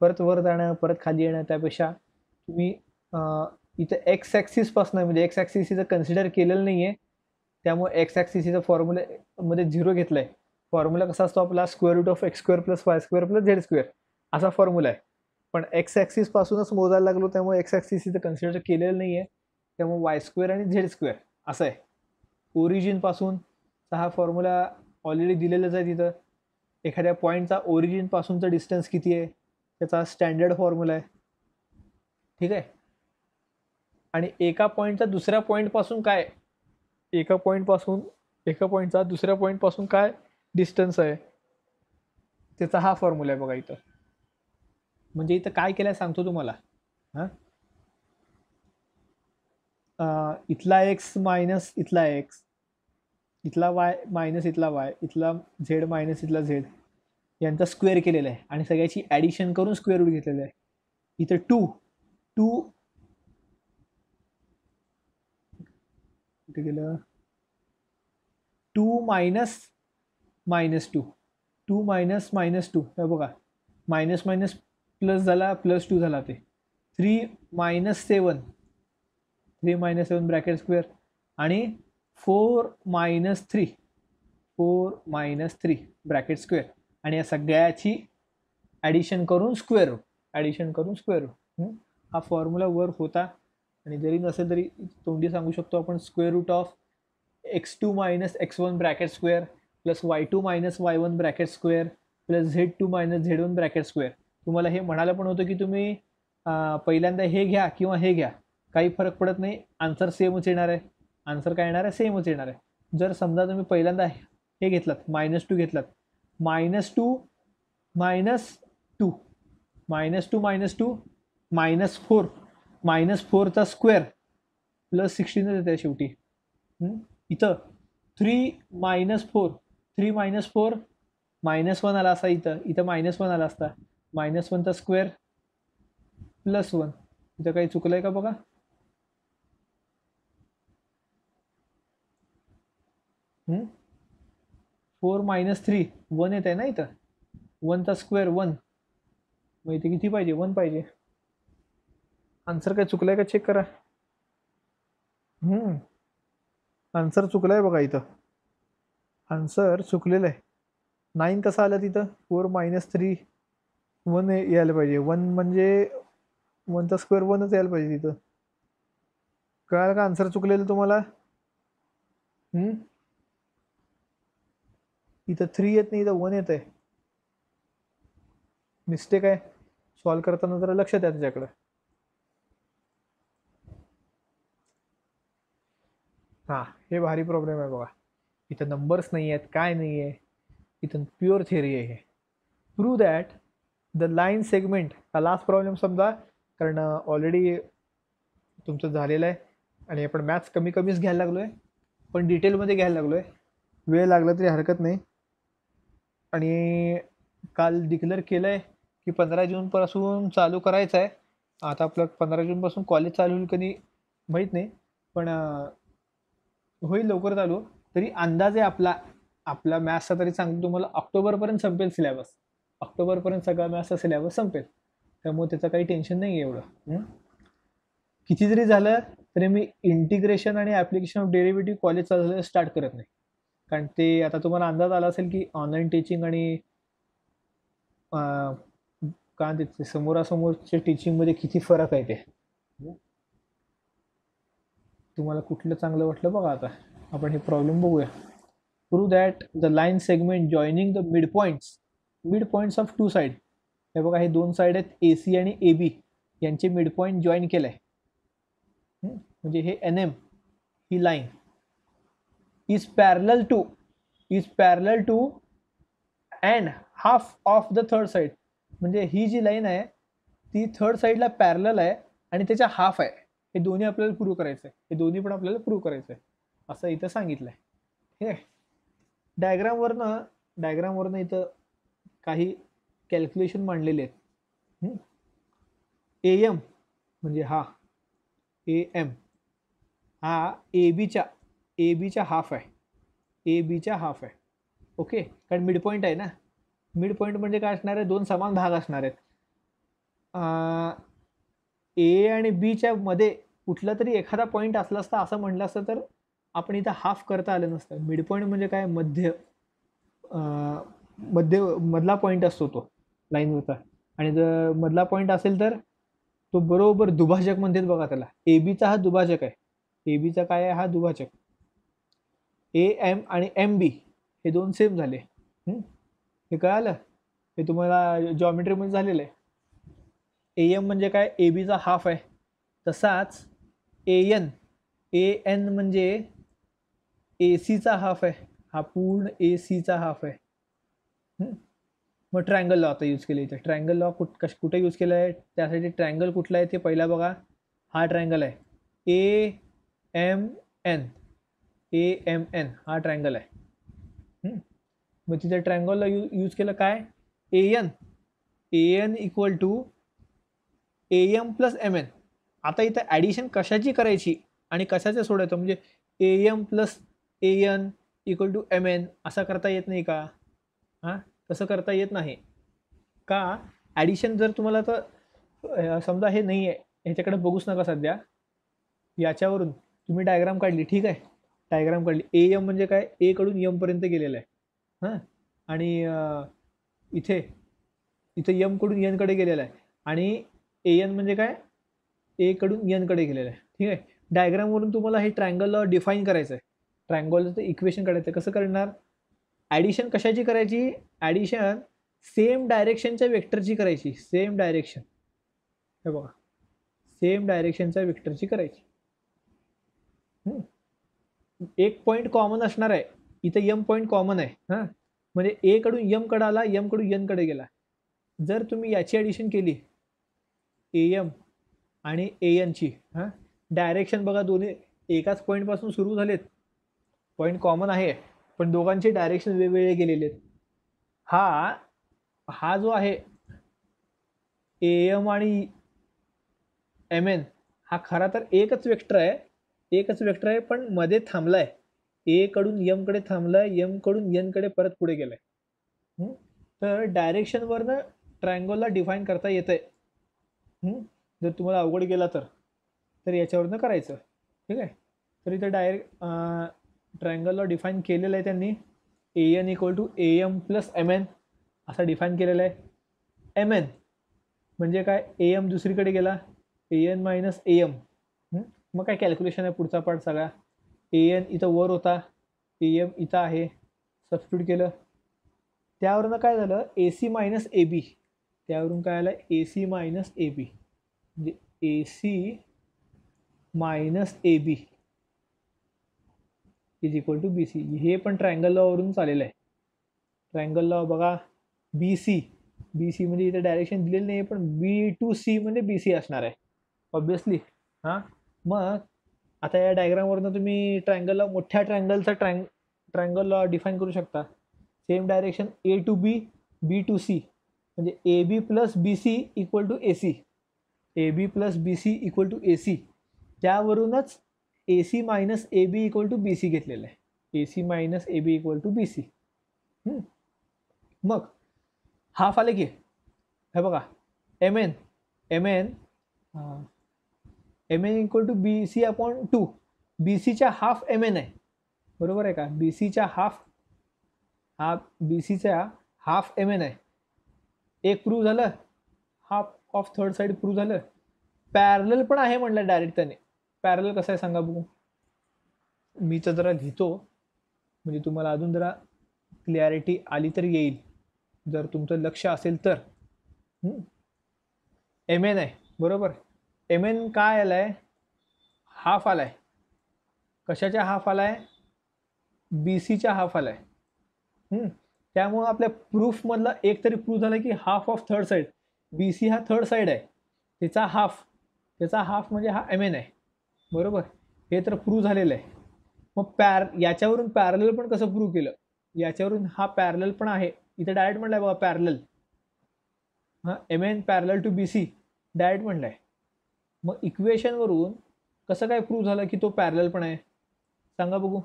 परत वर जाणं परत खाली येणं, त्यापेक्षा तुम्ही इथं एक्स ॲक्सिसपासून, म्हणजे एक्स ॲक्सिस इथं कन्सिडर केलेलं नाही आहे, त्यामुळे एक्स ॲक्सिस इथं फॉर्म्युल्यामध्ये 0 घेतलं आहे. फॉर्म्युला कसा असतो आपला? Square root of X square plus Y square plus Z square असा फॉर्म्युला आहे. पण एक्स ॲक्सिस पासूनच मोजायला लागलो, त्यामुळे एक्स ॲक्सिस इथं कन्सिडर केलेलं नाही आहे, त्यामुळे वाय स्क्वेअर आणि झेड स्क्वेअर असं आहे. ओरिजिन पासून हा फॉर्म्युला ऑलरेडी दिलेलाच आहे तिथं. एखाद्या पॉईंटचा ओरिजिन पासूनचा डिस्टन्स किती आहे त्याचा स्टँडर्ड फॉर्म्युला आहे. ठीक आहे. आणि एका पॉईंटचा दुसऱ्या पॉईंट पासून काय, एका पॉईंटचा दुसऱ्या पॉईंट पासून काय डिस्टन्स आहे त्याचा हा फॉर्म्युला आहे बघा इथं. म्हणजे इथं काय केलंय सांगतो तुम्हाला. हां, इथला एक्स मायनस इथला एक्स, इथला वाय मायनस इथला वाय, इथला झेड मायनस इथला झेड यांचा स्क्वेअर केलेला आहे आणि सगळ्याची ॲडिशन करून स्क्वेअर रूट घेतलेलं आहे. इथं टू कुठे गेलं? 2 मायनस -2, 2 मायनस -2 हे बघा, मायनस मायनस प्लस झाला, +2 झाला, ते 3 - 7, 3 - 7 ब्रॅकेट स्क्वेअर आणि 4 - 3, 4 - 3 ब्रॅकेट स्क्वेअर आणि या सगळ्याची ॲडिशन करून स्क्वेअर रूट. हा फॉर्म्युला वर होता, आणि जरी नसेल तरी तोंडी सांगू शकतो आपण. Square root of x2 - x1 bracket square plus y2 - y1 bracket square plus z2 - z1 bracket square. तुम्हाला हे म्हणायला पण होतं की तुम्ही पहिल्यांदा हे घ्या किंवा हे घ्या, काही फरक पडत नाही, आन्सर सेमच येणार आहे. आन्सर काय येणार आहे? सेमच येणार आहे. जर समजा तुम्ही पहिल्यांदा हे घेतलात, -2 घेतलात, -2 - 2 -2 -2 -4चा स्क्वेअर प्लस 16 येते शेवटी. इथं 3 - 4, 3 - 4 -1 आला असता, इथं -1 आला असता, -1चा स्क्वेअर +1. इथं काही चुकलंय का बघा? हम्म, 4 - 3 1 येत आहे ना इथं, 1चा स्क्वेअर 1, मग इथे किती पाहिजे? 1 पाहिजे. आन्सर काय चुकलंय का चेक करा. आन्सर चुकलाय बघा इथं, आन्सर चुकलेलं आहे. 9 कसं आलं तिथं? 4 - 3 1 यायला पाहिजे. 1 म्हणजे 1चा स्क्वेअर 1च यायला पाहिजे तिथं. कळालं का आन्सर चुकलेलं तुम्हाला? इथं 3 येत नाही, इथं 1 येत आहे. मिस्टेक आहे. सॉल्व करताना जरा लक्ष द्या त्याच्याकडे. हां, हे भारी प्रॉब्लेम आहे बघा. इथं नंबर्स नाही आहेत, काय नाही आहे, इथं प्युअर थिअरी आहे. हे prove that the line segment, हा लास्ट प्रॉब्लेम समजा, कारण ऑलरेडी तुमचं झालेलं आहे आणि आपण मॅथ्स कमीच घ्यायला लागलो आहे, पण डिटेलमध्ये घ्यायला लागलो आहे. वेळ लागला तरी हरकत नाही. आणि काल डिक्लेअर केलं आहे की 15 जूनपासून चालू करायचं आहे. आता आपलं 15 जूनपासून कॉलेज चालू होईल कधी माहीत नाही, पण होईल लवकर चालू. तरी अंदाज आहे आपला आपला मॅथ्सचा तरी सांगतो तुम्हाला ऑक्टोबरपर्यंत संपेल सिलेबस. ऑक्टोबरपर्यंत सगळा मॅथ्सचा सिलेबस संपेल, त्यामुळे त्याचं काही टेन्शन नाही आहे एवढं. किती जरी झालं तरी मी इंटिग्रेशन आणि ॲप्लिकेशन ऑफ डेरिव्हेटिव्ह कॉलेज चालू स्टार्ट करत नाही, कारण ते आता तुम्हाला अंदाज आला असेल की ऑनलाईन टीचिंग आणि का ते समोरासमोरच्या टीचिंगमध्ये किती फरक आहे ते. तुम्हाला कुठलं चांगलं वाटलं बघा. आता आपण हे प्रॉब्लेम बघूया. Prove that the line segment joining the mid points of two side. हे बघा, हे दोन साईड आहेत ए सी आणि ए बी, यांचे मिड पॉईंट जॉईन केलं आहे. म्हणजे हे एन एम ही line is parallel to and half of the third side. म्हणजे ही जी लाईन आहे ती थर्ड साईडला पॅरलल आहे आणि त्याच्या हाफ आहे. हे दोन्ही आपल्याला प्रूव्ह करायचं आहे. हे दोन्ही पण आपल्याला प्रूव्ह करायचं आहे असं इथं सांगितलं आहे. ठीक आहे. डायग्रामवरनं इथं काही कॅल्क्युलेशन मांडलेले आहेत. ए एम म्हणजे हा ए एम हा ए बीच्या हाफ आहे. ए बीच्या हाफ आहे. ओके, कारण मिड पॉईंट आहे ना. मिड पॉईंट म्हणजे काय असणार आहे, दोन समान भाग असणार आहेत. ए आणि बीच्या मध्ये कुठला तरी एखादा पॉईंट असला असता असं म्हटलं असतं तर आपण इथं हाफ करता आलं नसतं. मिड पॉईंट म्हणजे काय, मधला पॉईंट असतो तो लाईनवरचा. आणि जर मधला पॉईंट असेल तर तो बरोबर दुभाजक म्हणतात बघा त्याला. ए बीचा हा दुभाजक आहे. ए बीचा काय आहे, हा दुभाजक. ए एम आणि एम बी हे दोन सेम झाले. हे कळालं, हे तुम्हाला जॉमेट्रीमध्ये झालेलं आहे. ए एम म्हणजे काय, ए बीचा हाफ आहे. तसाच ए एन म्हणजे ए सीचा हाफ आहे. हा पूर्ण ए सीचा हाफ आहे. मग ट्रायंगल लॉ आता यूज केलं इथे. ट्रायंगल लॉ कुठे यूज केलं आहे, त्यासाठी ट्रायंगल कुठला आहे ते पहिला बघा. हा ट्रायंगल आहे ए एम एन हा ट्रायंगल आहे. मग तिथे ट्रायंगलला यूज केलं काय, A N equal to A M plus M N. आता इथं ॲडिशन कशाची करायची आणि कशाचं सोडायचं, म्हणजे A M plus A N equal to M N असं करता येत नाही का. तसं करता येत नाही का. ॲडिशन जर तुम्हाला तर समजा हे नाही आहे, ह्याच्याकडे बघूच नका सध्या. याच्यावरून तुम्ही डायग्राम काढली, ठीक आहे, डायग्राम काढली. ए एम म्हणजे काय, ए कडून एम पर्यंत गेलेलं आहे. आणि इथे एम कडून एन कडे गेलेलं आहे. आणि ए एन म्हणजे काय, ए कडून एन कडे गेलेलं आहे. ठीक आहे. डायग्रामवरून तुम्हाला हे ट्रायंगल लॉ डिफाईन करायचं आहे. ट्रायंगलचं इक्वेशन काढायचं. कसं करणार, ॲडिशन कशाची करायची, ॲडिशन सेम डायरेक्शनच्या वेक्टरची करायची. सेम डायरेक्शन, हे बघा, सेम डायरेक्शनच्या वेक्टरची करायची. एक पॉईंट कॉमन असणार आहे. इथं एम पॉईंट कॉमन आहे. म्हणजे ए कडून एम कडे आला, एम कडून एन कडे गेला. जर तुम्ही याची ॲडिशन केली ए एम आणि ए एनची, डायरेक्शन बघा दोन्ही एकाच पॉईंटपासून सुरू झालेत. पॉईंट कॉमन आहे पण दोघांचे डायरेक्शन वेगवेगळे गेलेले आहेत. हा जो आहे ए एम आणि एम एन हा खरा तर एकच वेक्टर आहे पण मध्ये थांबलाय. ए कडून एम कडे थांबलाय, एम कडून एन कडे परत पुढे गेलाय. तर डायरेक्शनवरनं ट्रायंगलला डिफाईन करता येतंय. जर तुम्हाला अवघड गेला तर याच्यावरनं करायचं. ठीक आहे. तर इथं डायरेक्ट ट्रायंगलला डिफाईन केलेलं आहे त्यांनी. A N equal to A M plus M N असा डिफाईन केलेला आहे. एम एन म्हणजे काय, ए एम दुसरीकडे गेला, A N minus A M. मग काय कॅल्क्युलेशन आहे पुढचा पार्ट सगळा. ए एन इथं वर होता, ए एम इथं आहे, सबस्टिट्यूट केलं. त्यावरनं काय झालं, ए सी मायनस ए बी. त्यावरून काय आलं, ए सी मायनस ए बी म्हणजे A C minus A B is equal to B C. हे पण ट्रायंगल लॉवरून चालेलं आहे. ट्रायंगल लॉ बघा, बी सी म्हणजे इथे डायरेक्शन दिलेलं नाही पण बी टू सी म्हणजे बी सी असणार आहे ऑब्विसली. मग आता या डायग्रामवरनं तुम्ही ट्रायंगल लॉ, मोठ्या ट्रायंगलचा ट्रायंगल लॉ डिफाईन करू शकता. Same direction A to B, B to C, म्हणजे A B plus B C equal to A C, A B plus B C equal to A C, त्यावरूनच A C minus A B equal to B C घेतलेलं आहे, A C minus A B equal to B C. मग half आले की हे बघा M N M N M N equal to B C upon 2, बी सीच्या half M N आहे, बरोबर आहे का, बी सीच्या हाफ, हा बी सीच्या हाफ एम एन आहे. एक प्रूव्ह झालं, half of third side prove झालं. पॅरलल पण आहे म्हणलं डायरेक्ट त्याने. पॅरलल कसं आहे सांगा बघू. मी तर जरा लिहितो म्हणजे तुम्हाला अजून जरा क्लॅरिटी आली तर येईल, जर तुमचं लक्ष असेल तर. एम एन आहे बरोबर, एम एन काय आलाय, हाफ आलाय. कशाच्या हाफ आलाय, बी सीच्या हाफ आलाय. त्यामुळं आपल्या प्रूफमधला एक तरी प्रूफ झाला की half of third side, B C हा थर्ड साईड आहे, त्याचा हाफ म्हणजे हा एम एन आहे, बरोबर. हे तर प्रूव्ह झालेलं आहे. मग याच्यावरून पॅरलल पण कसं प्रूव्ह केलं, याच्यावरून हा पॅरलल पण आहे, इथे डायरेक्ट म्हणलाय बघा पॅरलल, हां M N parallel to B C direct म्हणलाय. मग इक्वेशनवरून कसं काय प्रूव्ह झालं की तो पॅरलल पण आहे सांगा बघू.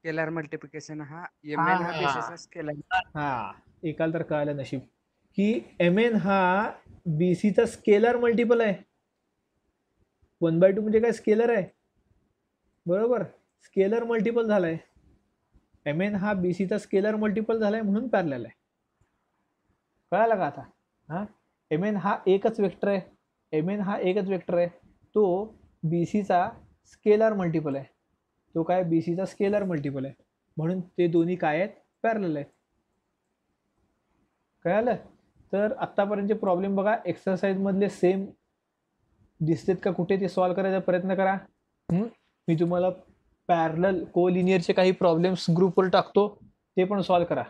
स्केलर मल्टिप्लिकेशन हा एम एन हा बेसिसचा स्केलर. हा एकाला तर कळालं नशीब की एम एन हा बी सीचा स्केलर मल्टिपल आहे. 1/2 म्हणजे काय स्केलर आहे, बरोबर, स्केलर मल्टिपल झालाय. एम एन हा बी सीचा स्केलर मल्टिपल झालाय म्हणून पॅरलल आहे. कळालं का आता. हां एम एन हा एकच वेक्टर आहे, एम एन हा एकच वेक्टर आहे, तो बी सीचा स्केलर मल्टिपल आहे, तो काय बी सीचा स्केलर मल्टिपल आहे, म्हणून ते दोन्ही काय आहेत, पॅरलल आहेत. कळालं. तर आत्तापर्यंतचे प्रॉब्लेम बघा एक्सरसाइजमधले सेम दिसतेत का कुठे, ते सॉल्व करायचा प्रयत्न करा. मी तुम्हाला पॅरलल कोलिनियरचे काही प्रॉब्लेम्स ग्रुपवर टाकतो, ते पण सॉल्व करा.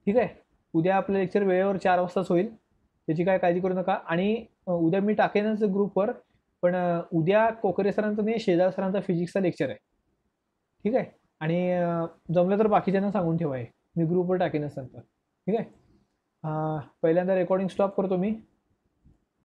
ठीक आहे. उद्या आपलं लेक्चर वेळेवर 4 वाजताच होईल, त्याची काय काळजी करू नका. आणि उद्या मी टाकेनच ग्रुपवर, पण उद्या कोकरे सरांचं नाही, शेजार सरांचा फिजिक्सचा लेक्चर आहे. ठीक आहे. आणि जमलं तर बाकीच्यांना सांगून ठेवा, मी ग्रुपवर टाकेनच नंतर. ठीक आहे. पहिल्यांदा रेकॉर्डिंग स्टॉप करतो मी.